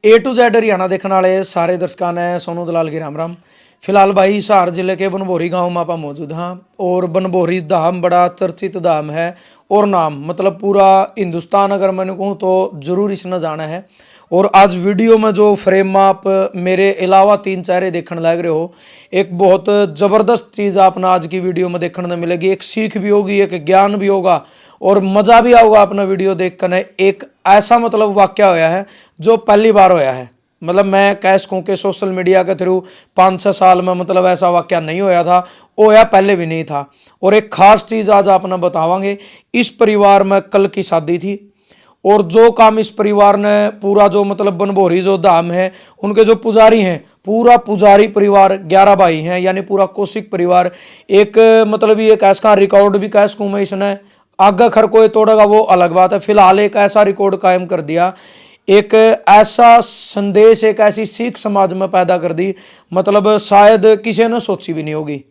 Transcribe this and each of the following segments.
A to Z Haryana देखने वाले सारे दर्शकों ने सोनू दलाल की राम राम। फिलहाल भाई हिसार जिले के बनभोरी गांव में आप मौजूद हाँ। और बनभोरी धाम बड़ा चर्चित धाम है और नाम मतलब पूरा हिंदुस्तान अगर मैंने कहूँ तो जरूर इसने जाना है। और आज वीडियो में जो फ्रेम में आप मेरे अलावा तीन चेहरे देखने लग रहे हो, एक बहुत ज़बरदस्त चीज़ आपने आज की वीडियो में देखने मिलेगी। एक सीख भी होगी, एक ज्ञान भी होगा और मज़ा भी आऊगा अपना वीडियो देख कर। एक ऐसा मतलब वाक्य होया है जो पहली बार होया है। मतलब मैं कह सकूँ कि सोशल मीडिया के थ्रू 5-6 साल में मतलब ऐसा वाक्य नहीं होया था, होया पहले भी नहीं था। और एक खास चीज़ आज आपने बतावांगे। इस परिवार में कल की शादी थी और जो काम इस परिवार ने पूरा जो मतलब बनभोरी जो धाम है उनके जो पुजारी हैं, पूरा पुजारी परिवार 11 भाई हैं, यानी पूरा कौशिक परिवार। एक मतलब ये ऐसा रिकॉर्ड भी कह सकूँ मैं, इसने आगे खर कोई तोड़ेगा वो अलग बात है। फिलहाल एक ऐसा रिकॉर्ड कायम कर दिया, एक ऐसा संदेश, एक ऐसी सीख समाज में पैदा कर दी, मतलब शायद किसी ने सोची भी नहीं होगी।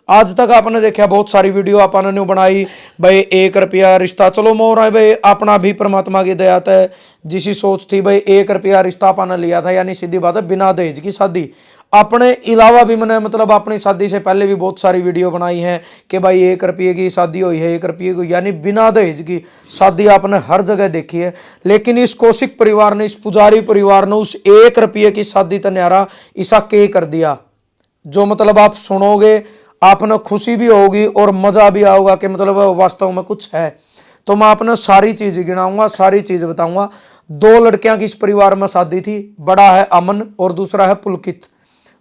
आज तक आपने देखा बहुत सारी वीडियो आपने न्यू बनाई भाई 1 रुपया रिश्ता, चलो मोर है भाई अपना भी परमात्मा की दया है। जिसी सोच थी भाई 1 रुपया रिश्ता आपने लिया था, यानी सीधी बात है बिना दहेज की शादी। अपने अलावा भी मैंने मतलब अपनी शादी से पहले भी बहुत सारी वीडियो बनाई हैं कि भाई 1 रुपये की शादी हुई है, 1 रुपये की, यानी बिना दहेज की शादी आपने हर जगह देखी है। लेकिन इस कौशिक परिवार ने, इस पुजारी परिवार ने उस 1 रुपये की शादी तो न्यारा ऐसा के कर दिया जो मतलब आप सुनोगे आपने खुशी भी होगी और मज़ा भी आएगा कि मतलब वास्तव में कुछ है। तो मैं आपने सारी चीज़ गिनाऊंगा, सारी चीज़ बताऊंगा। 2 लड़कियां की इस परिवार में शादी थी, बड़ा है अमन और दूसरा है पुलकित।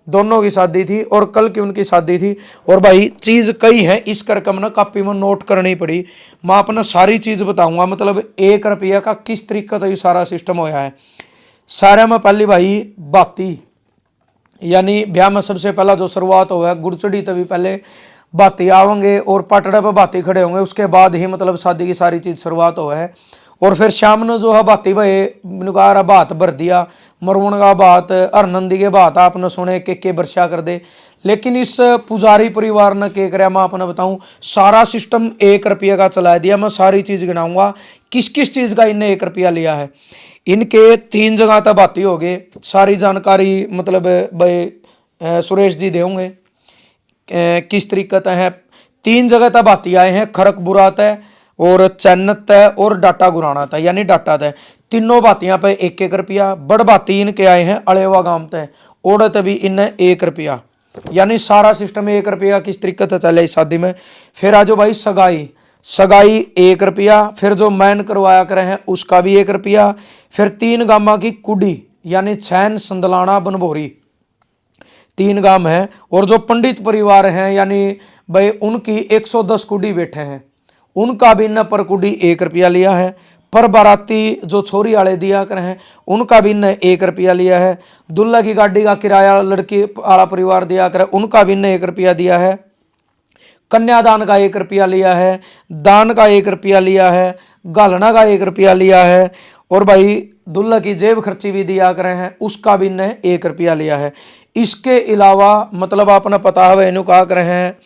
दोनों की शादी थी और कल की उनकी शादी थी। और भाई चीज़ कई है, इस करके हमने कापी में नोट करनी पड़ी। मैं आपने सारी चीज़ बताऊंगा, मतलब 1 रुपया का किस तरीके से ये सारा सिस्टम होया है। सारे में पहली भाई बाती, यानी ब्याह में सबसे पहला जो शुरुआत हुआ है गुड़चड़ी, तभी पहले बाती आवेंगे और पटड़े पर बाती खड़े होंगे, उसके बाद ही मतलब शादी की सारी चीज़ शुरुआत हुआ है। और फिर शाम ने जो है बाती भाई नुकारा बात भर दिया, मरवण का बात, हरनंदी के बात आपने सुने के वर्षा कर दे। लेकिन इस पुजारी परिवार ने क्या कराया मैं आपने बताऊं, सारा सिस्टम 1 रुपये का चला दिया। मैं सारी चीज़ गिनाऊंगा किस किस चीज़ का इनने 1 रुपया लिया है। इनके 3 जगह तक बाती हो गए, सारी जानकारी मतलब भाई सुरेश जी देंगे किस तरीके तय है। 3 जगह तक बाती आए हैं, खरक बुरा तय और चैनत तय और डाटा गुराना तय, यानी डाटा तय। तीनों बातियां पे 1-1 रुपया। बड़ बाती इनके आए हैं अलेवा गांव तय, ओढ़त भी इन्हें 1 रुपया, यानी सारा सिस्टम 1 रुपया किस तरीके से चले इस शादी में। फिर आजो भाई सगाई, सगाई 1 रुपया। फिर जो मैन करवाया करे हैं उसका भी 1 रुपया। फिर 3 गामा की कुड़ी, यानी छैन संदलाना बनभोरी 3 गांव हैं। और जो पंडित परिवार हैं यानी भाई उनकी 110 कुड़ी बैठे हैं, उनका भी इन्हें पर कुड़ी 1 रुपया लिया है। पर बाराती जो छोरी वाले दिया कर हैं उनका भी इन्हें 1 रुपया लिया है। दुल्हा की गाड़ी का किराया लड़की वाला परिवार दिया करे, उनका भी इन्हें 1 रुपया दिया है। कन्यादान का 1 रुपया लिया है, दान का 1 रुपया लिया है, गालना का 1 रुपया लिया है। और भाई दुल्हा की जेब खर्ची भी दिया करे हैं, उसका भी इन्हें 1 रुपया लिया है। इसके अलावा मतलब आपने पता है इन्हों कहा करे हैं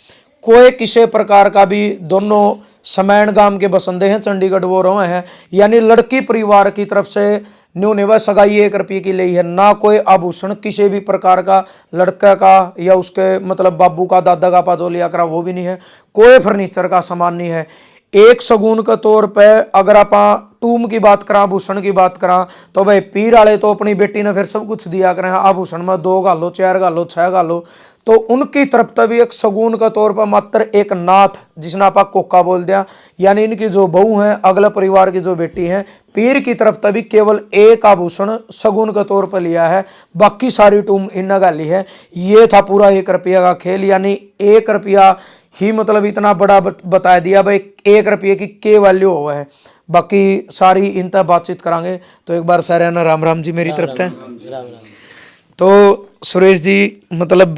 कोई किसी प्रकार का भी, दोनों समैन गांव के बसंदे हैं, चंडीगढ़ वो रहे हैं, यानी लड़की परिवार की तरफ से न्यू ने वह सगाई 1 रुपये की ली है। ना कोई आभूषण किसी भी प्रकार का लड़का का या उसके मतलब बाबू का दादा का जो लिया करा वो भी नहीं है। कोई फर्नीचर का सामान नहीं है। एक सगुन के तौर पे अगर आप टूम की बात करा, आभूषण की बात करा, तो भाई पीर वाले तो अपनी बेटी ने फिर सब कुछ दिया करें। आभूषण में 2 गालो, 4 गालो, 6 गालो, तो उनकी तरफ तक भी एक सगुन का तौर पर मात्र एक नाथ, जिसने आप कोका बोल दिया, यानी इनकी जो बहू है अगले परिवार की जो बेटी है, पीर की तरफ तक भी केवल एक आभूषण सगुन के तौर पर लिया है, बाकी सारी टूम इन गाली है। ये था पूरा 1 रुपया का खेल, यानी 1 रुपया ही मतलब इतना बड़ा बता दिया भाई 1 रुपये की के वैल्यू हुआ है। बाकी सारी इन तक बातचीत करांगे। तो एक बार सारे ना राम राम जी मेरी तरफ से। तो सुरेश जी मतलब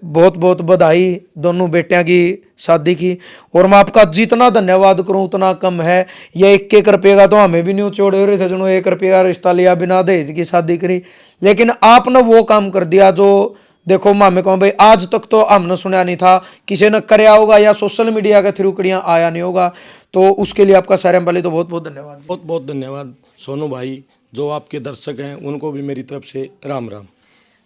बहुत बहुत बधाई दोनों बेटियां की शादी की। और मैं आपका जितना धन्यवाद करूं उतना कम है। ये 1-1 रुपये का तो हमें भी नहीं छोड़े हो रहे थे, जो 1 रुपये का रिश्ता लिया बिना दहेज की शादी करी। लेकिन आपने वो काम कर दिया जो देखो मामे कहूँ भाई आज तक तो हमने सुना नहीं था, किसी ने कराया होगा या सोशल मीडिया के थ्रू कड़ियाँ आया नहीं होगा। तो उसके लिए आपका सारे पहले तो बहुत बहुत धन्यवाद। बहुत बहुत धन्यवाद सोनू भाई, जो आपके दर्शक हैं उनको भी मेरी तरफ से राम राम।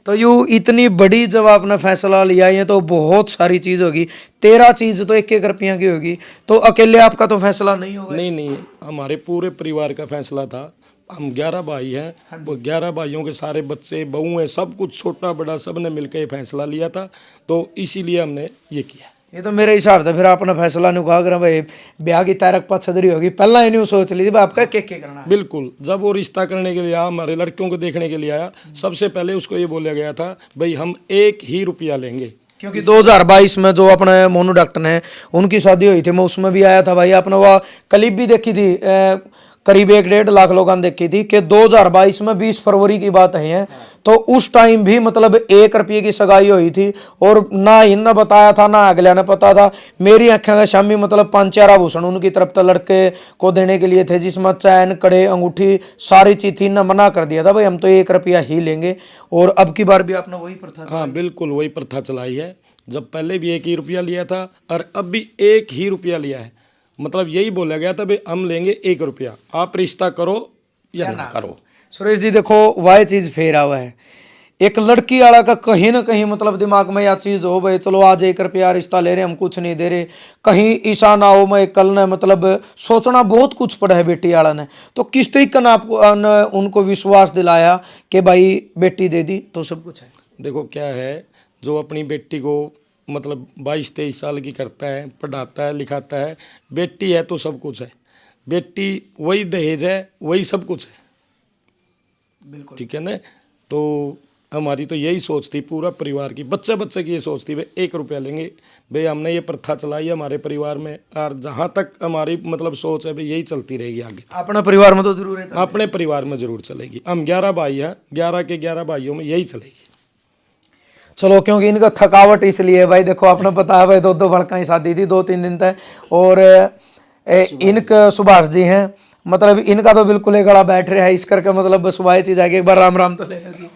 तो यूँ इतनी बड़ी जब आपने फैसला लिया ये तो बहुत सारी चीज़ होगी, 13 चीज़ तो 1-1 रुपया की होगी, तो अकेले आपका तो फैसला नहीं होगा। नहीं नहीं, हमारे पूरे परिवार का फैसला था। हम 11 भाई हैं, वो 11 भाइयों के सारे बच्चे बहू हैं, सब कुछ छोटा बड़ा सब ने मिलकर ये फैसला लिया था, तो इसीलिए हमने ये किया। ये तो मेरे हिसाब से फिर आपने फैसला नहीं कहा भाई ब्याह की तारीख पछदरी होगी, पहला ही नहीं सोच ली थी भाई आपका के करना है। बिल्कुल, जब वो रिश्ता करने के लिए आया, हमारे लड़कियों को देखने के लिए आया, सबसे पहले उसको ये बोला गया था भाई हम 1 ही रुपया लेंगे। क्योंकि 2022 में जो अपने मोनू डॉक्टर ने उनकी शादी हुई थी, मैं उसमें भी आया था भाई, आपने वो क्लिप भी देखी थी, करीब 1-1.5 लाख लोगों ने देखी थी कि 2022 में 20 फरवरी की बात है, तो उस टाइम भी मतलब 1 रुपये की सगाई हुई थी, और ना इनने बताया था ना अगले ने पता था। मेरी आंखें का शामी मतलब 5-4 आभूषण उनकी तरफ तो लड़के को देने के लिए थे, जिसमें चैन कड़े अंगूठी सारी चीज थी, इनने मना कर दिया था भाई हम तो 1 रुपया ही लेंगे। और अब की बार भी आपने वही प्रथा। हाँ बिल्कुल, वही प्रथा चलाई है। जब पहले भी 1 ही रुपया लिया था और अब भी 1 ही रुपया लिया है, मतलब यही बोला गया था भाई हम लेंगे 1 रुपया, आप रिश्ता करो या ना करो। सुरेश जी देखो वह चीज फेर हुआ है, एक लड़की वाला का कहीं ना कहीं मतलब दिमाग में यह चीज हो भाई चलो आज 1 रुपया रिश्ता ले रहे हम कुछ नहीं दे रहे, कहीं ईशा ना हो मैं कल ने मतलब सोचना बहुत कुछ पड़ा है बेटी वाला ने। तो किस तरीके ने आपको उनको विश्वास दिलाया कि भाई बेटी दे दी तो सब कुछ है। देखो क्या है, जो अपनी बेटी को मतलब 22-23 साल की करता है, पढ़ाता है लिखाता है, बेटी है तो सब कुछ है, बेटी वही दहेज है वही सब कुछ है। बिल्कुल ठीक है ना, तो हमारी तो यही सोच थी पूरा परिवार की, बच्चे बच्चे की ये सोच थी भाई 1 रुपया लेंगे। भाई हमने ये प्रथा चलाई है हमारे परिवार में, और जहाँ तक हमारी मतलब सोच है भाई यही चलती रहेगी आगे। अपने परिवार में तो जरूर है, अपने परिवार में जरूर चलेगी। हम 11 भाई हैं, 11 के 11 भाइयों में यही चलेगी। चलो क्योंकि इनका थकावट इसलिए भाई देखो आपने पता है भाई 2-2 भड़का ही शादी थी 2-3 दिन तक, और इनका सुभाष जी हैं मतलब इनका तो बिल्कुल एक गला बैठ रहा है इस करके मतलब बस वही चीज आएगी, एक बार राम राम तो ले लो,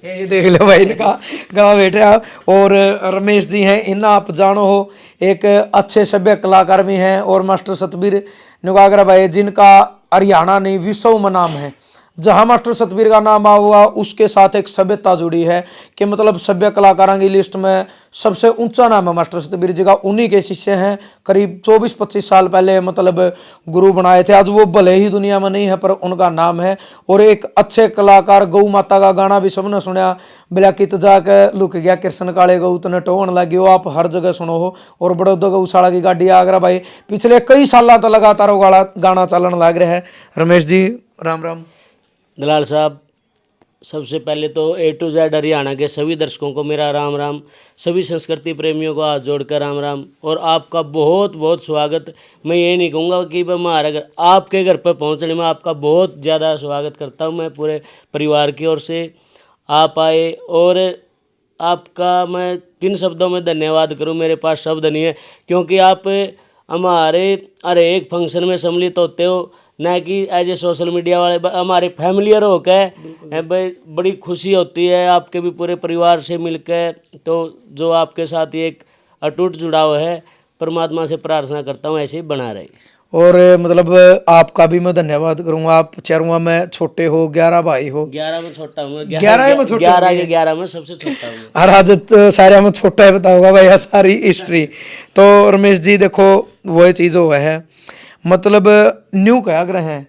ये देख लो भाई इनका गला बैठ रहा। और रमेश जी हैं, इन आप जानो हो एक अच्छे सभ्य कलाकार भी हैं, और मास्टर सतबीर नुगागरा भाई जिनका हरियाणा नहीं विश्व में नाम है, जहां मास्टर सतबीर का नाम आ हुआ उसके साथ एक सभ्यता जुड़ी है कि मतलब सभ्य कलाकारों की लिस्ट में सबसे ऊंचा नाम है मास्टर सतबीर जी का, उन्हीं के शिष्य हैं। करीब 24-25 साल पहले मतलब गुरु बनाए थे, आज वो भले ही दुनिया में नहीं है पर उनका नाम है। और एक अच्छे कलाकार, गौ माता का गाना भी सबने सुना, बिला कित जाके लुक गया कृष्ण काले गौ तने टोहन लगी हो, आप हर जगह सुनो हो। और बड़ौदा गौशाला की गाड़ी आगरा भाई पिछले कई साल तो लगातार वो गाना चलन लग रहा है। रमेश जी राम राम। दलाल साहब, सबसे पहले तो A to Z हरियाणा के सभी दर्शकों को मेरा राम राम, सभी संस्कृति प्रेमियों को हाथ जोड़कर राम राम, और आपका बहुत बहुत स्वागत। मैं ये नहीं कहूँगा कि हमारे घर आपके घर पर पहुँचने में आपका बहुत ज़्यादा स्वागत करता हूँ मैं पूरे परिवार की ओर से। आप आए और आपका मैं किन शब्दों में धन्यवाद करूँ, मेरे पास शब्द नहीं है, क्योंकि आप हमारे हर एक फंक्शन में सम्मिलित होते हो, ना कि एज ए सोशल मीडिया वाले, हमारे फैमिलियर होकर भाई बड़ी खुशी होती है आपके भी पूरे परिवार से मिलकर। तो जो आपके साथ एक अटूट जुड़ाव है, परमात्मा से प्रार्थना करता हूँ ऐसे ही बना रहे। और मतलब आपका भी मैं धन्यवाद करूंगा, आप चारों में छोटे हो, 11 भाई हो। 11 में छोटा हूँ, 11 में छोटा, 11 के 11 में सबसे छोटा हूँ। और आज तो सारे में छोटा है बताऊंगा भाई सारी हिस्ट्री। तो रमेश जी देखो वो चीज़ हुआ है मतलब न्यू क्या ग्रह हैं,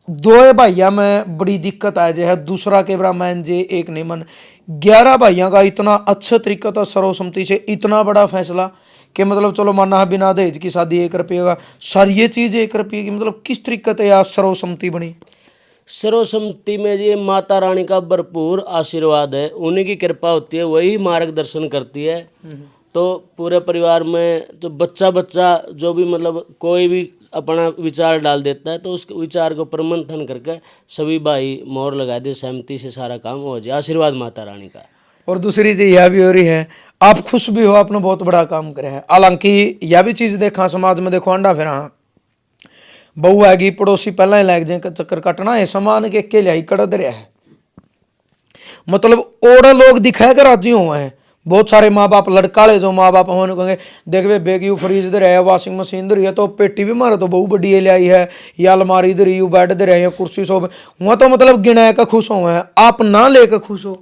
2 भाइयों में बड़ी दिक्कत आ जाए, दूसरा के ब्राह्मण जे एक नहीं मन, 11 भाइयों का इतना अच्छा तरीका था सर्वसम्मति से इतना बड़ा फैसला कि मतलब चलो माना है बिना दहेज की शादी 1 रुपये का, सर ये चीज़ 1 रुपये की मतलब किस तरीके से यार सर्वसम्मति बनी। सर्वसम्मति में ये माता रानी का भरपूर आशीर्वाद है, उन्हीं की कृपा होती है, वही मार्गदर्शन करती है। तो पूरे परिवार में जो बच्चा जो भी मतलब कोई भी अपना विचार डाल देता है तो उस विचार को प्रमंथन करके सभी भाई मोहर लगा दे, सहमति से सारा काम हो जाए, आशीर्वाद माता रानी का। और दूसरी चीज यह भी हो रही है आप खुश भी हो, आपने बहुत बड़ा काम करे है। हालांकि यह भी चीज देखा समाज में, देखो अंडा फिर बहू आएगी पड़ोसी पहला ही लग जाए चक्कर कटना है, समान के लियाई कड़द रहा है, मतलब और लोग दिखाए कर राजी हुए हैं, बहुत सारे माँ बाप लड़काले जो माँ बाप हमारे कहेंगे देख वे बेग यू फ्रीज दे रहे वॉशिंग मशीन दे रही है तो पेटी भी मारे तो बहुत बड़ी ले आई है या अलमारी दे रही बेड दे रहे हैं कुर्सी सोफे वहाँ तो मतलब गिना का खुश हो हैं आप ना लेकर खुश हो।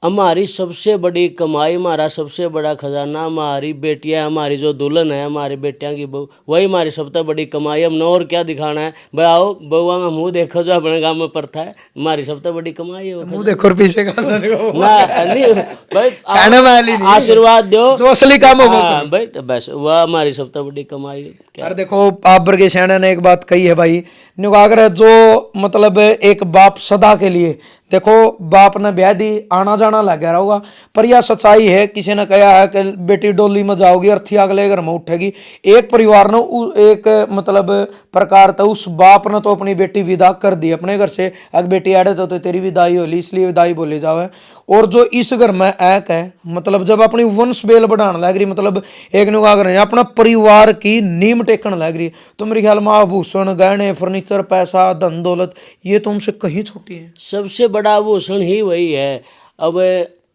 हमारी सबसे बड़ी कमाई, हमारा सबसे बड़ा खजाना हमारी बेटियां, हमारी जो दुल्हन है, हमारी बेटियां की बहू, वही हमारी सबसे बड़ी कमाई। हमने और क्या दिखाना है भाई, आओ बहुआ का मुंह देखो जो अपने गांव में प्रथा है, हमारी सबसे बड़ी कमाई है वो। मुंह देखो और पीछे का ना नहीं भाई, कहने वाली नहीं, आशीर्वाद दो जो असली काम हो वो हाँ भाई, बस वह हमारी सबसे बड़ी कमाई है। क्या यार देखो आप बर्गे सैना ने एक बात कही है भाई, निकागर जो मतलब एक बाप सदा के लिए देखो बाप ने ब्याह दी आना जाना लग गया होगा, पर यह सच्चाई है किसी ने कहा है कि बेटी डोली में जाओगी अर्थी अगले घर में उठेगी। एक परिवार ने एक मतलब प्रकार तो उस बाप ने तो अपनी बेटी विदा कर दी अपने घर से, अगर बेटी आड़े तो तेरी विदाई होली इसलिए विदाई बोली जावे। और जो इस घर में एक है मतलब जब अपनी वंश बेल बढ़ाने लग रही, मतलब एक निकागर अपना परिवार की नींव टेकने लग रही, तो मेरे ख्याल में आभूषण गहने फर्नीचर पैसा धन दौलत ये तुमसे कहीं छोटी है। सबसे बड़ा आभूषण ही वही है। अब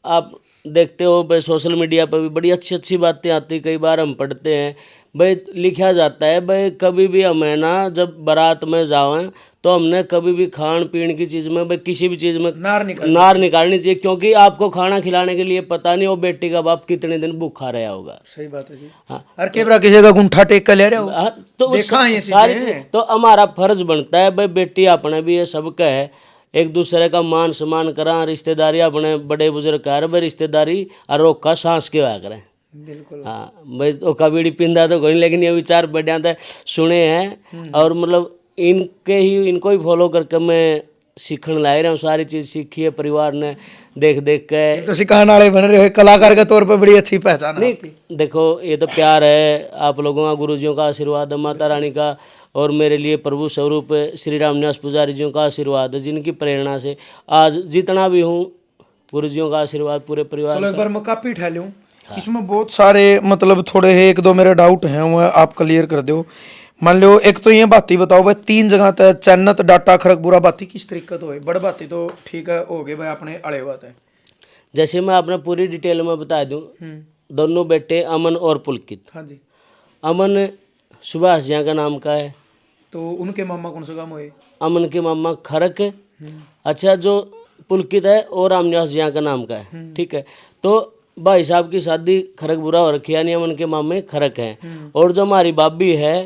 आप देखते हो भाई सोशल मीडिया पर भी बड़ी अच्छी अच्छी बातें आती, कई बार हम पढ़ते हैं भाई, लिखा जाता है भाई कभी भी हमें ना जब बारात में जाएं तो हमने कभी भी खान पीन की चीज़ में भाई किसी भी चीज़ में नार निकालनी चाहिए, क्योंकि आपको खाना खिलाने के लिए पता नहीं वो बेटी का बाप कितने दिन भूखा रहा होगा। सही बात है जी। हाँ, हर केबरा किसी का गुंठा टेक कर ले रहे हो। हाँ, तो वो सारी चीज तो हमारा फर्ज बनता है भाई, बेटी अपने भी है सबका है, एक दूसरे का मान सम्मान करा, रिश्तेदारी अपने बड़े बुजुर्ग कर भाई रिश्तेदारी और रोका सांस के हुआ करें। बिल्कुल हाँ भाई, वो कबीड़ी पिंदा तो कोई, लेकिन ये विचार बढ़िया था सुने हैं और मतलब इनको ही फॉलो करके मैं सीखने ला रहा हूँ, सारी चीज़ सीखी है परिवार ने देख देख के। तो सिखाने वाले बन रहे हो, कलाकार के तौर पे बड़ी अच्छी पहचान है। नहीं देखो ये तो प्यार है आप लोगों का, गुरुजियों का आशीर्वाद है, माता रानी का, और मेरे लिए प्रभु स्वरूप श्री रामनिवास पुजारी जियों का आशीर्वाद है, जिनकी प्रेरणा से आज जितना भी हूँ, गुरुजियों का आशीर्वाद पूरे परिवार चलो एक बार मैं कापी उठा लूँ। इसमें बहुत सारे मतलब थोड़े एक दो मेरे डाउट हैं वो आप क्लियर कर दो। मान लो एक तो ये बात ही बताओ भाई, 3 जगह तक चन्नत डाटा खरगपुरा बाती किस तरीके तो है, बड़ बाती तो ठीक है हो गए भाई अपने अड़े बात है। जैसे मैं अपना पूरी डिटेल में बता दूं, दोनों बेटे अमन और पुलकित। हाँ जी। अमन सुभाष जिया का नाम का है, तो उनके मामा कौन सा काम हुए? अमन के मामा खरक है। अच्छा, जो पुलकित है और रामनिवास जिया का नाम का है, ठीक है। तो भाई साहब की शादी खरगपुरा हो रखी है, यानी अमन के मामे खरक हैं, और जो हमारी बाबी है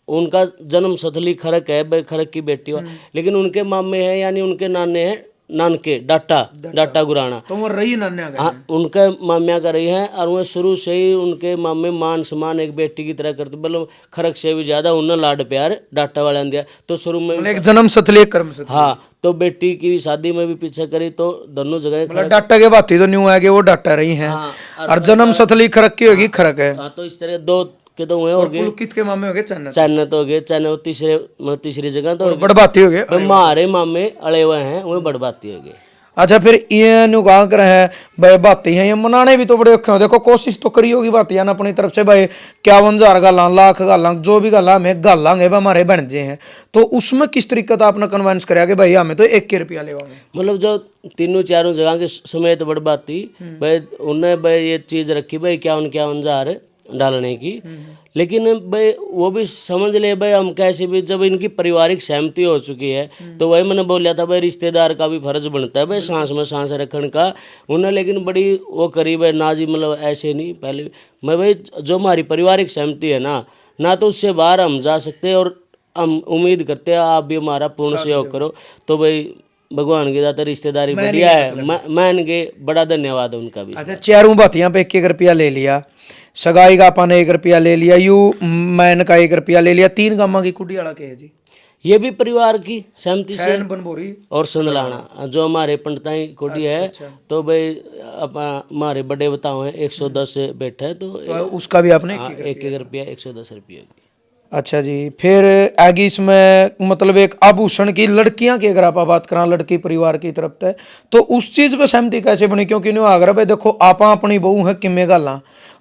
उनका जन्म सथली खरक है भाई, खरक की बेटी हो, लेकिन उनके मामे हैं यानी उनके नाने हैं नानके डाटा गुराना, तो वो रही नान्या हाँ उनके मामिया का रही है, और वह शुरू से ही उनके मामे मान सम्मान एक बेटी की तरह करते, मतलब खरक से भी ज्यादा उन्हें लाड प्यार डाटा वाले ने दिया। तो शुरू में एक जन्म सतली एक कर्म सतली। हाँ, तो बेटी की शादी में भी पीछे करी, तो दोनों जगह मतलब डाटा के बात ही तो न्यू है कि वो डाटा रही हैं। हाँ, और जन्म सतली खरक की होगी खरक है। हाँ, तो इस तरह दो के तो हुए हो गए, पुलकित के मामे हो गए चन्नत, चन्नत हो गए, चन्नत तीसरी जगह तो बड़बाती हो गए, हमारे मामे अड़े हुए हैं वह बड़बाती हो गए। अच्छा फिर ये नुगा कर है भाई बाती हैं, ये मनाने भी तो बड़े औखे हो। देखो कोशिश तो करी होगी बातियां ना अपनी तरफ से भाई 51,000 गाला लाख गाला जो भी गाला हमें गालांगे हमारे बन जे हैं, तो उसमें किस तरीके का आपने कन्वेंस कराया कि भाई हमें तो 1 रुपया लेवांगे? मतलब जो तीनों चारों जगह के समेत बड़बाती भाई उन्हें भाई ये चीज़ रखी भाई 51,000 डालने की, लेकिन भाई वो भी समझ ले भाई हम कैसे भी, जब इनकी पारिवारिक सहमति हो चुकी है तो वही मैंने बोला था भाई रिश्तेदार का भी फर्ज बनता है भाई सांस में सांस रखने का उन्हें, लेकिन बड़ी वो करीब है ना जी, मतलब ऐसे नहीं। पहले मैं भाई जो हमारी पारिवारिक सहमति है ना तो उससे बाहर हम जा सकते हैं, और हम उम्मीद करते हैं आप भी हमारा पूर्ण सहयोग करो। तो भाई भगवान की दाता रिश्तेदारी बढ़िया है, मान के बड़ा धन्यवाद है उनका भी। अच्छा चारों बातियां पे 1 रुपया ले लिया, सगाई का अपन 1 रुपया ले लिया, यू मैन का 1 रुपया ले लिया, 3 गामा की कुटी वाला के है जी? ये भी परिवार की सहमति से बनबोरी और संदलाना जो हमारे पंडिताई कोटी है। तो भाई हमारे बड़े बताओ हैं 110 बैठे हैं, तो उसका भी आपने 1 रुपया 110 रुपये। अच्छा जी, फिर आगे इसमें मतलब एक आभूषण की लड़कियां की अगर आप बात करा लड़की परिवार की तरफ से, तो उस चीज पे सहमति कैसे बनी? क्योंकि नहीं अगर भाई देखो आप अपनी बहू है किमे गाला,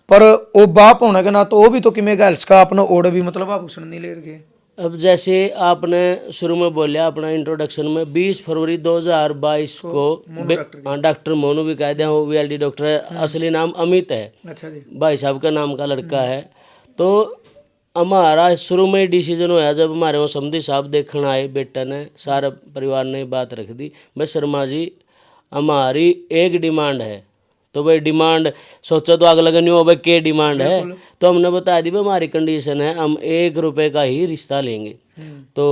पर वो बाप होने के ना तो वो भी तो किमे गाल्स का अपना ओढ़ भी मतलब आभूषण नहीं ले रहे। अब जैसे आपने शुरू में बोला अपना इंट्रोडक्शन में 20 फरवरी 2022 को डॉक्टर मोनू भी कह दिया, वो VLD डॉक्टर है, असली नाम अमित है, अच्छा जी। भाई साहब का नाम का लड़का है। तो हमारा शुरू में ही डिसीजन होया जब हमारे वहाँ समधी साहब देखने आए, बेटा ने सारा परिवार ने बात रख दी, भाई शर्मा जी हमारी एक डिमांड है। तो भाई डिमांड सोचा तो आग लगनी हो भाई क्या डिमांड है, तो हमने बता दी भाई हमारी कंडीशन है हम 1 रुपये का ही रिश्ता लेंगे। तो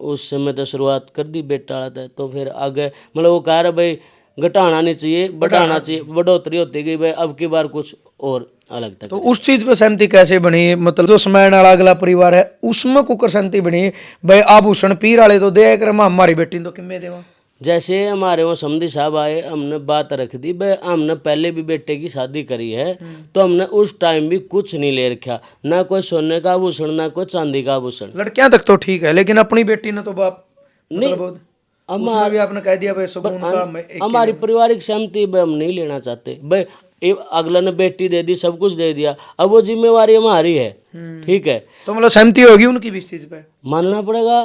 उस समय तो शुरुआत कर दी बेटा वाला था। तो फिर आगे मतलब वो कह रहा भाई घटाना नहीं चाहिए बढ़ाना चाहिए, बढ़ोतरी होती गई भाई अब की बार कुछ और अलग तक। तो उस चीज पे सहमति कैसे बनी, मतलब जो समय वाला अगला परिवार है उसमें कुकर सहमति बनी भाई आभूषण पीर वाले तो दे कर हमारी बेटी तो किम्मे देवा। जैसे हमारे वहाँ समधी साहब आए, हमने बात रख दी भाई हमने पहले भी बेटे की शादी करी है, तो हमने उस टाइम भी कुछ नहीं ले रखा, ना कोई सोने का आभूषण ना कोई चांदी का आभूषण। लड़कियां तक तो ठीक है लेकिन अपनी बेटी ने तो बाप नहीं, मतलब उसमें भी आपने कह दिया भाई सुकून का हमारी पारिवारिक सहमति भाई हम नहीं लेना चाहते भाई, अगला ने बेटी दे दी सब कुछ दे दिया, अब वो जिम्मेवारी हमारी है, ठीक है। तो मतलब सहमति होगी उनकी भी इस चीज पे, मानना पड़ेगा।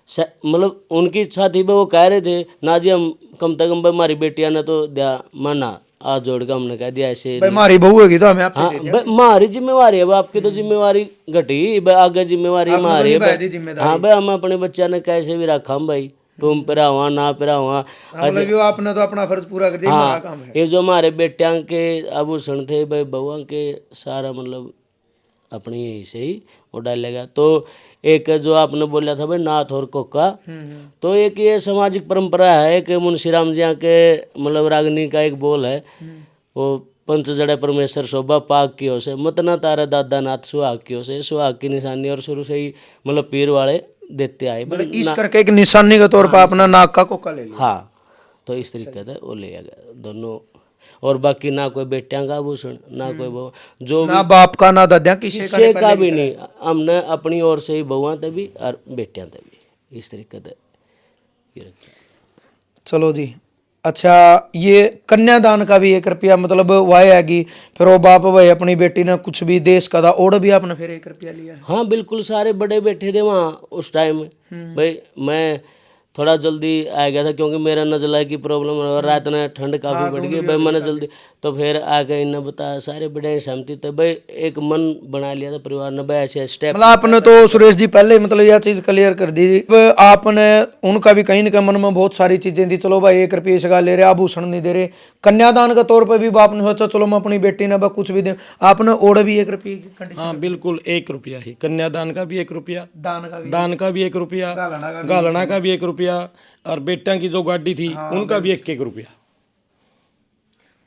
मतलब उनकी इच्छा थी भाई, वो कह रहे थे ना जी हम कम से कम भाई हमारी बेटियां ने तो दिया, माना आज जोड़ के हमने कह दिया ऐसे भाई हमारी बहू होगी तो हमें आप हाँ भाई हमारी जिम्मेवारी है, आपकी तो जिम्मेवारी घटी भाई, आगे जिम्मेवारी हमारी है भाई। हाँ भाई हम अपने बच्चा ने कैसे भी रखा हम भाई, टूम पिरावा ना पिरावा, मतलब वो आपने तो अपना फर्ज पूरा कर दिया, हमारा काम है। ये जो हमारे बेटियां के आभूषण थे भाई बहुआ के सारा मतलब अपनी यही से ही वो डालेगा। तो एक जो आपने बोला था भाई नाथ और कोका, तो एक ये सामाजिक परंपरा है कि मुंशीराम जी के मतलब रागनी का एक बोल है, वो पंच जड़े परमेश्वर शोभा पाक की हो से मतना तारा दादा नाथ सुहाग की हो से, सुहाग की निशानी और शुरू से ही मतलब पीर वाले देते आए मतलब इस करके एक निशानी के तौर पर अपना नाक का कोका ले लिया। हाँ, तो इस तरीके से वो ले गया दोनों, और बाकी ना कोई बेटियां का आभूषण ना कोई बहू, जो ना बाप का ना दादा किसी का भी नहीं, हमने अपनी ओर से ही बहुआ तभी और बेटियां तभी इस तरीके से ये रखा। चलो जी। अच्छा, ये कन्यादान का भी 1 रुपया मतलब वाय आएगी, फिर वो बाप भाई अपनी बेटी ने कुछ भी देश का था ओढ़ भी आपने फिर 1 रुपया लिया है। हाँ बिल्कुल, सारे बड़े बैठे थे वहाँ उस टाइम भाई, मैं थोड़ा जल्दी आ गया था क्योंकि मेरा नज़ला की प्रॉब्लम और रात में ठंड काफ़ी बढ़ गई भाई, मैंने जल्दी तो फिर आके इन्हें बताया, सारे बड़े सहमति थे भाई, एक मन बना लिया था परिवार ने भाई ऐसे स्टेप। मतलब आपने तो सुरेश जी पहले मतलब यह चीज क्लियर कर दी, आपने उनका भी कहीं ना कहीं मन में बहुत सारी चीजें थी, चलो भाई 1 रुपये सगा ले रहे, आभूषण नहीं दे रहे, कन्यादान के तौर पर भी बाप ने सोचा चलो मैं अपनी बेटी ने कुछ भी दे, आपने ओढ़ भी 1 रुपये की कंडीशन। हाँ बिल्कुल 1 रुपया ही, कन्यादान का भी 1 रुपया, दान का भी 1 रुपया, गालना का भी 1 रुपया, और बेटियां की जो गाड़ी थी उनका भी 1 रुपया।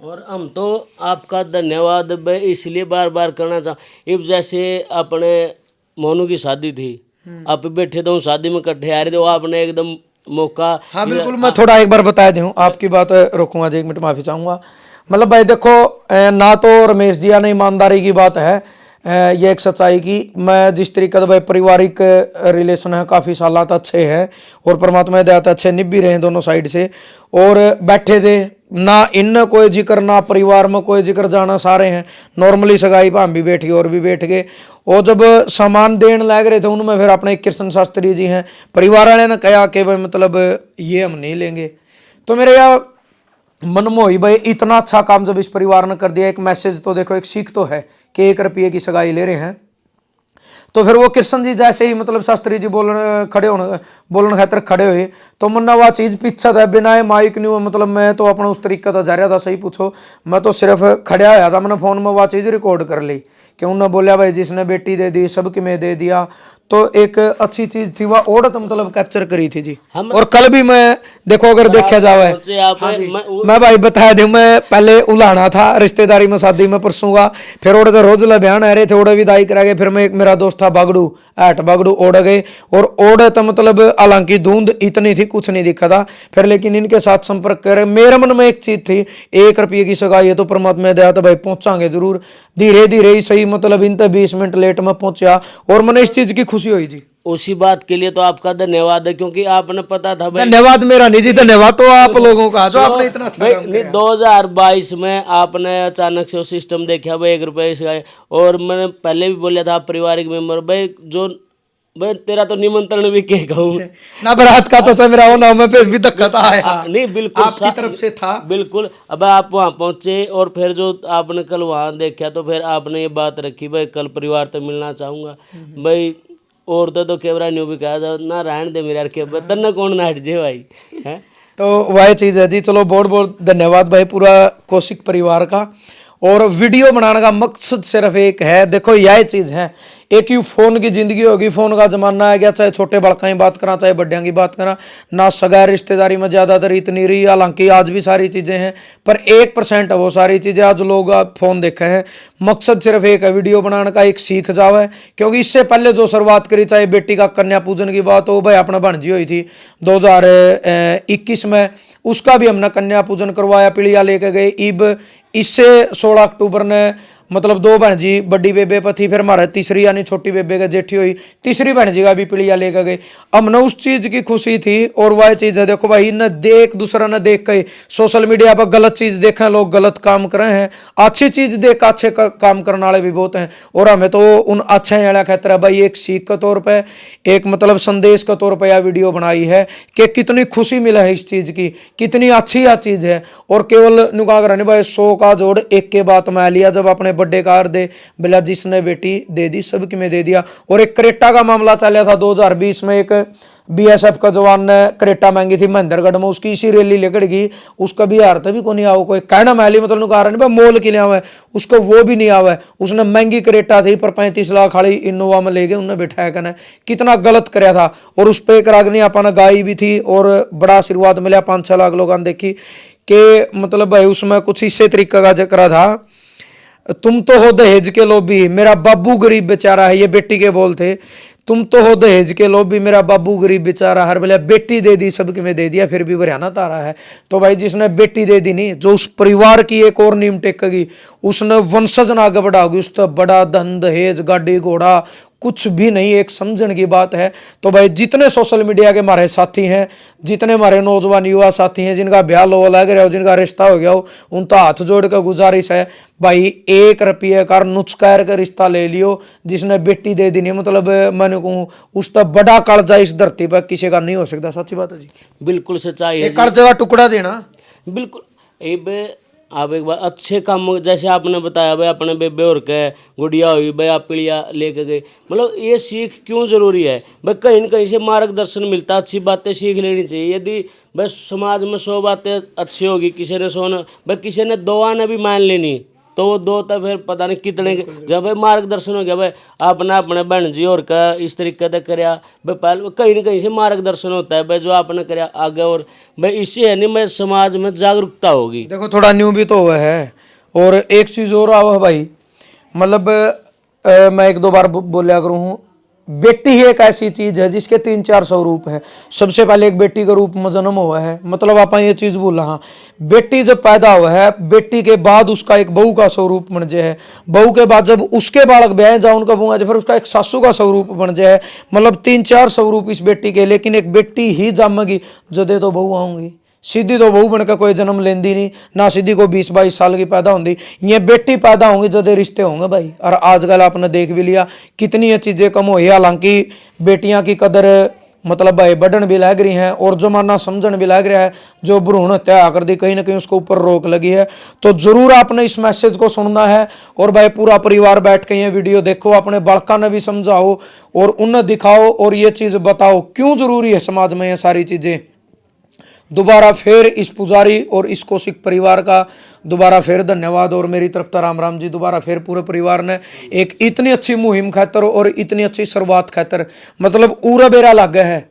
और हम तो आपका धन्यवाद भाई इसलिए बार बार करना चाह, अब जैसे अपने मोनू की शादी थी, आप बैठे तो शादी में इकट्ठे आ रहे थे, वो आपने एकदम मौका। हाँ बिल्कुल, मैं थोड़ा एक बार बता दूं, आपकी बात रोकूंगा जी, 1 मिनट माफी चाहूंगा। मतलब भाई देखो, ना तो रमेश जी ने ईमानदारी की बात है, ये एक सच्चाई की, मैं जिस तरीके से भाई पारिवारिक रिलेशन है काफ़ी साल तो अच्छे है और परमात्मा दया अच्छे निभ भी रहे हैं दोनों साइड से, और बैठे थे ना इन कोई जिक्र ना परिवार में कोई जिक्र, जाना सारे हैं नॉर्मली सगाई भाम भी बैठ गए और भी बैठ गए, और जब सामान देने लग रहे थे उनमें फिर अपने कृष्ण शास्त्री जी हैं परिवार वाले ने कहा कि भाई मतलब ये हम नहीं लेंगे, तो मेरे यहाँ मन में हुई भाई इतना अच्छा काम जब इस परिवार ने कर दिया, एक मैसेज तो देखो, एक सीख तो है कि 1 रुपये की सगाई ले रहे हैं। तो फिर वो कृष्ण जी जैसे ही मतलब शास्त्री जी बोलने खातर खड़े हुए, तो मुन्ना वह चीज़ पीछा था बिना माइक नहीं हुआ, मतलब मैं तो अपना उस तरीका था जा रहा था, सही पूछो मैं तो सिर्फ खड़ा आया था, मैंने फ़ोन में वह चीज़ रिकॉर्ड कर ली कि उन्होंने बोलिया भाई जिसने बेटी दे दी सबकी में दे दिया, तो एक अच्छी चीज़ थी वह औरत मतलब कैप्चर करी थी जी। और कल भी मैं देखो अगर देखा जाए, मैं भाई बताया दूँ, मैं पहले उलाना था रिश्तेदारी में शादी में परसूंगा, फिर ओढ़ के रोज बयान आ रहे थे, ओढ़े विदाई करा गए, फिर मैं एक मेरा दोस्त था बागड़ू बागड़ू ओढ़ गए, और ओढ़ तो मतलब हालांकि धुंध इतनी थी कुछ नहीं दिखा था, फिर लेकिन इनके साथ संपर्क करे, मेरे मन में एक चीज थी 1 रुपये की सगाई है तो परमात्मा दया तो भाई पहुंचांगे जरूर, धीरे धीरे ही सही मतलब इन 20 मिनट लेट में पहुंचा, और मैंने इस चीज की खुशी हुई जी। उसी बात के लिए तो आपका धन्यवाद है, क्योंकि आपने पता था भाई, धन्यवाद मेरा नहीं जी, धन्यवाद तो आप लोगों का जो आपने इतना अच्छा काम किया। 2022 में आपने अचानक से वो सिस्टम देखा भाई 1 रुपये से, और मैंने पहले भी बोला था आप पारिवारिक मेंबर भाई जो भाई तेरा तो निमंत्रण भी क्या कहूँ। ना बारात का तो चल मेरा हो ना, मैं फिर भी धक्का था आया। नहीं बिल्कुल आपकी तरफ से था। बिल्कुल। अब आप वहाँ पहुँचे और फिर जो आपने कल वहाँ देखा तो फिर आपने ये बात रखी भाई कल परिवार तो मिलना चाहूँगा भाई। और तो कैमरा न्यू भी कहा जाओ ना रहन दे मेरे यार के तन्ना कौन ना हट जाए भाई है। तो वह चीज़ है जी। चलो बहुत बहुत धन्यवाद भाई पूरा कौशिक परिवार का। और वीडियो बनाने का मकसद सिर्फ एक है, देखो यह चीज़ है, एक ही फोन की जिंदगी होगी, फोन का जमाना आ गया, चाहे छोटे बड़का की बात करा चाहे बड्डिया की बात करा, ना सगा रिश्तेदारी में ज़्यादातर इतनी रही, हालांकि आज भी सारी चीज़ें हैं पर 1% है वो सारी चीज़ें आज लोग फ़ोन देखे हैं। मकसद सिर्फ एक है वीडियो बनाने का, एक सीख जाओ है। क्योंकि इससे पहले जो शुरुआत करी, चाहे बेटी का कन्या पूजन की बात हो, भाई अपना भांजी हुई थी 2021 में, उसका भी हमने कन्या पूजन करवाया, पीलिया लेके गए। इब इससे 16 अक्टूबर ने मतलब 2 बहन जी बड़ी बेबे पर थी, फिर हमारे तीसरी यानी छोटी बेबे का जेठी हुई, तीसरी बहन जी का भी पीलिया लेकर गए। हमने उस चीज़ की खुशी थी। और वह चीज़ है देखो भाई, न देख दूसरा न देख के सोशल मीडिया पर गलत चीज़ देखें लोग, गलत काम कर रहे हैं, अच्छी चीज़ देख अच्छे काम करने वाले भी बहुत हैं। और हमें तो उन अच्छे वाला कहते हैं भाई, एक सीख के तौर पर, एक मतलब संदेश के तौर पर यह वीडियो बनाई है कि कितनी खुशी मिला है इस चीज़ की, कितनी अच्छी यह चीज़ है। और केवल नुका कर भाई 100 का जोड़ एक के बात में लिया, जब अपने बर्थडे कार दे बिला जिसने बेटी दे दी सबकी में दे दिया। और एक क्रेटा का मामला चला था 2020 में, एक बीएसएफ का जवान ने क्रेटा मांगी थी महेंद्रगढ़ में, उसकी इसी रैली लेकर गई, उसका भी हार भी को नहीं आओ, कोई कहना मैली मतलब कारण नहीं मोल के लिए आवे, उसको वो भी नहीं आवे। उसने महंगी क्रेटा थी पर 35 लाख खाली इनोवा में ले गए, उन्हें बिठाया करना, कितना गलत कराया था। और उस पर एक रागनी अपना गाई भी थी और बड़ा आशीर्वाद मिला, 5-6 लाख लोगों ने देखी कि मतलब भाई उसमें कुछ इसी तरीके का जिक्र था, तुम तो हो दहेज के लोभी, मेरा बाबू गरीब बेचारा है, ये बेटी के बोल थे, तुम तो हो दहेज के लोभी, मेरा बाबू गरीब बेचारा, हर बेला बेटी दे दी सबके में दे दिया, फिर भी हरियाणा तारा है। तो भाई जिसने बेटी दे दी नहीं, जो उस परिवार की एक और नींव टेकेगी, उसने वंशज ना आगे बढ़ाओगी, उस तो बड़ा धन दहेज गाड़ी घोड़ा कुछ भी नहीं, एक समझने की बात है। तो भाई जितने सोशल मीडिया के हमारे साथी हैं, जितने हमारे नौजवान युवा साथी हैं, जिनका ब्याह लो लग रहा हो, जिनका रिश्ता हो गया हो, उन तो हाथ जोड़ कर गुजारिश है भाई, 1 रुपये का नुचकार का रिश्ता ले लियो। जिसने बेटी दे दी नहीं, मतलब मैंने कहूँ उस तो बड़ा कालजा इस धरती पर किसी का नहीं हो सकता। सच्ची बात है जी, बिल्कुल सच्चाई है। कालजा का टुकड़ा देना बिल्कुल। आप एक बार अच्छे काम जैसे आपने बताया भाई अपने बेबे और के गुड़िया हुई भाई, आप पीलिया लेके गए, मतलब ये सीख क्यों जरूरी है भाई, कहीं न कहीं से मार्गदर्शन मिलता, अच्छी बातें सीख लेनी चाहिए। यदि भाई समाज में 100 बातें अच्छी होगी, किसी ने 100 भाई किसी ने 2 आने भी मान लेनी, तो वो 2 तो फिर पता नहीं कितने जब भाई मार्गदर्शन हो गया भाई आपने अपने बहन जी और का इस तरीके से कराया भाई, पहले कहीं ना कहीं से मार्गदर्शन होता है भाई, जो आपने कराया आगे। और भाई इससे है नहीं मैं समाज में जागरूकता होगी। देखो थोड़ा न्यू भी तो हुआ है। और एक चीज़ और आओ है भाई, मतलब मैं 1-2 बार बोलिया करूँ हूँ, बेटी ही एक ऐसी चीज है जिसके 3-4 स्वरूप है। सबसे पहले एक बेटी के रूप में जन्म हुआ है, मतलब आप ये चीज बोला, हाँ बेटी जब पैदा हुआ है, बेटी के बाद उसका एक बहू का स्वरूप बन जाए है, बहू के बाद जब उसके बालक ब्याह जाए उनका बहू है, फिर उसका एक सासू का स्वरूप बन जाए, मतलब 3-4 स्वरूप इस बेटी के। लेकिन एक बेटी ही जमेगी जो दे तो बहू आऊंगी, सीधी तो बहू बनकर कोई जन्म लेंदी नहीं ना, सीधी को 20-22 साल की पैदा होंगी, ये बेटी पैदा होंगी जदे रिश्ते होंगे भाई। और आजकल आपने देख भी लिया कितनी ये चीज़ें कम हुई, हालांकि बेटियां की कदर मतलब भाई बढ़न भी लग रही हैं और जमाना समझन भी लग रहा है। जो भ्रूण हत्या कर दी कहीं ना कहीं उसको ऊपर रोक लगी है। तो जरूर आपने इस मैसेज को सुनना है और भाई पूरा परिवार बैठ के ये वीडियो देखो, अपने बड़का ने भी समझाओ और उन्हें दिखाओ और ये चीज़ बताओ क्यों जरूरी है समाज में ये सारी चीज़ें। दोबारा फिर इस पुजारी और इस कौशिक परिवार का दोबारा फिर धन्यवाद और मेरी तरफ से राम राम जी। दोबारा फिर पूरे परिवार ने एक इतनी अच्छी मुहिम खातर और इतनी अच्छी शुरुआत खातर, मतलब उरा बेरा लग गया है,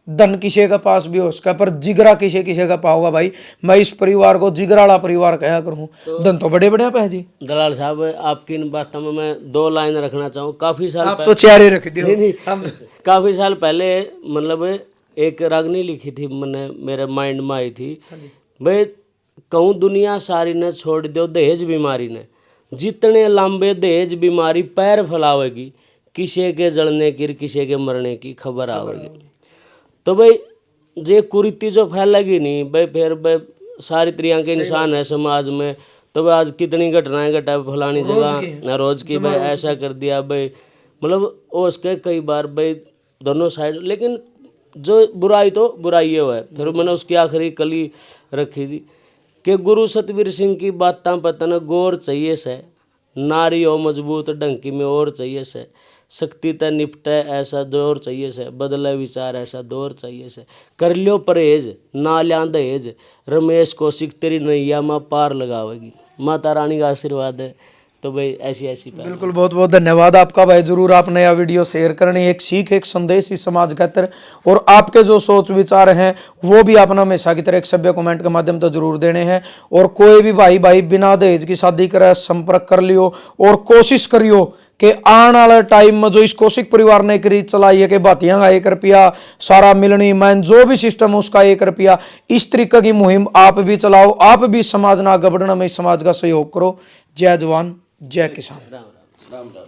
धन किसी का पास भी हो उसका पर जिगरा किसी का पाओगा भाई। मैं इस परिवार को जिगराला परिवार कहा करूँ, धन तो बड़े बड़े पे जी। दलाल साहब आपकी इन बातों में मैं 2 लाइन रखना चाहूँ। काफ़ी साल आप तो चेहरे रख दियो। काफ़ी साल पहले मतलब एक रागनी लिखी थी, मैंने मेरे माइंड में आई थी भाई, कहूँ दुनिया सारी ने छोड़ दो दहेज बीमारी ने, जितने लंबे दहेज बीमारी पैर फैलावेगी, किसी के जलने की किसी के मरने की खबर आवेगी। तो भाई ये कुरीति जो फैलेगी नहीं भाई, फिर भाई सारी तरह के इंसान है समाज में। तो भाई आज कितनी घटनाएं घटा फलानी जगह रोज की भाई ऐसा कर दिया भाई, मतलब उसके कई बार भाई दोनों साइड, लेकिन जो बुराई तो बुराई है वो है। फिर मैंने उसकी आखिरी कली रखी थी कि गुरु सतबीर सिंह की बातां पतन गौर चाहिए से, नारी हो मजबूत डंकी में और चाहिए से, शक्ति तय निपटे ऐसा दौर चाहिए से, बदले विचार ऐसा दौर चाहिए से, कर लियो परहेज ना लिया दहेज, रमेश कौशिक तेरी नैया माँ पार लगावेगी। माता रानी का आशीर्वाद है तो भाई ऐसी ऐसी बिल्कुल, बहुत बहुत धन्यवाद आपका भाई। जरूर आपने यह वीडियो शेयर करनी, एक सीख एक संदेश इस समाज खातिर, और आपके जो सोच विचार हैं वो भी आपने हमेशा की तरह एक सभ्य कमेंट के माध्यम से जरूर देने हैं। और कोई भी भाई बिना दहेज की शादी करे संपर्क कर लियो, और कोशिश करियो कि आने वाले टाइम में जो इस कौशिक परिवार ने करी चलाई है कि भातियां का 1 रुपया, सारा मिलनी मैन जो भी सिस्टम है उसका 1 रुपया, इस तरीके की मुहिम आप भी चलाओ, आप भी समाज ना आगे बढ़ने में इस समाज का सहयोग करो। जय जवान जय किसान। राम राम।